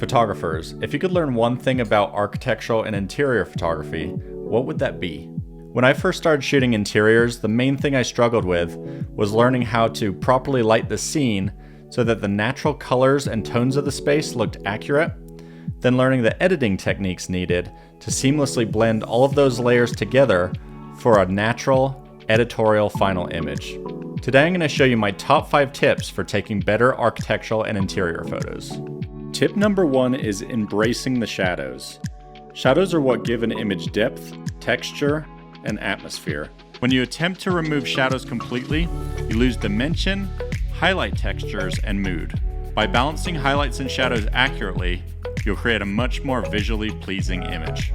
Photographers, if you could learn one thing about architectural and interior photography, what would that be? When I first started shooting interiors, the main thing I struggled with was learning how to properly light the scene so that the natural colors and tones of the space looked accurate, then learning the editing techniques needed to seamlessly blend all of those layers together for a natural, editorial final image. Today I'm going to show you my top 5 tips for taking better architectural and interior photos. Tip number 1 is embracing the shadows. Shadows are what give an image depth, texture, and atmosphere. When you attempt to remove shadows completely, you lose dimension, highlight textures, and mood. By balancing highlights and shadows accurately, you'll create a much more visually pleasing image.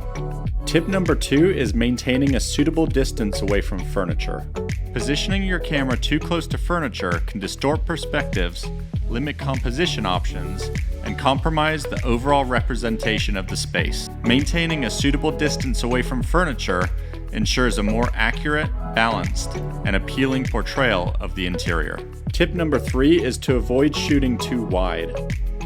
Tip number 2 is maintaining a suitable distance away from furniture. Positioning your camera too close to furniture can distort perspectives, limit composition options, and compromise the overall representation of the space. Maintaining a suitable distance away from furniture ensures a more accurate, balanced, and appealing portrayal of the interior. Tip number 3 is to avoid shooting too wide.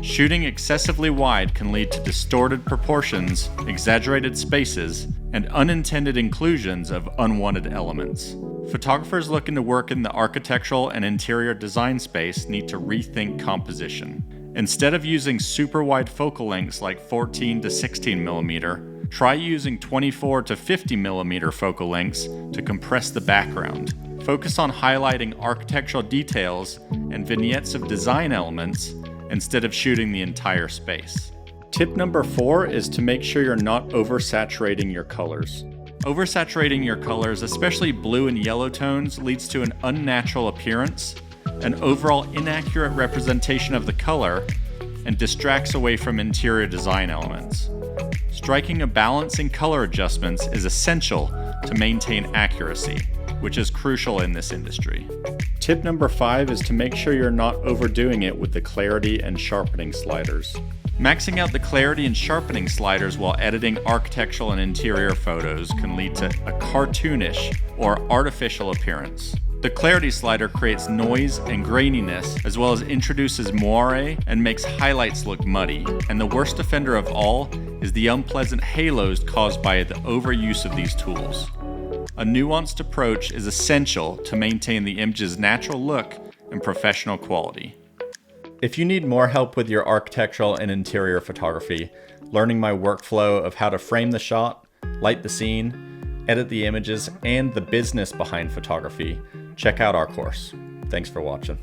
Shooting excessively wide can lead to distorted proportions, exaggerated spaces, and unintended inclusions of unwanted elements. Photographers looking to work in the architectural and interior design space need to rethink composition. Instead of using super wide focal lengths like 14 to 16 millimeter, try using 24 to 50 millimeter focal lengths to compress the background. Focus on highlighting architectural details and vignettes of design elements instead of shooting the entire space. Tip number 4 is to make sure you're not oversaturating your colors. Oversaturating your colors, especially blue and yellow tones, leads to an unnatural appearance, an overall inaccurate representation of the color, and distracts away from interior design elements. Striking a balance in color adjustments is essential to maintain accuracy, which is crucial in this industry. Tip number 5 is to make sure you're not overdoing it with the clarity and sharpening sliders. Maxing out the clarity and sharpening sliders while editing architectural and interior photos can lead to a cartoonish or artificial appearance. The clarity slider creates noise and graininess, as well as introduces moire and makes highlights look muddy. And the worst offender of all is the unpleasant halos caused by the overuse of these tools. A nuanced approach is essential to maintain the image's natural look and professional quality. If you need more help with your architectural and interior photography, learning my workflow of how to frame the shot, light the scene, edit the images, and the business behind photography, check out our course. Thanks for watching.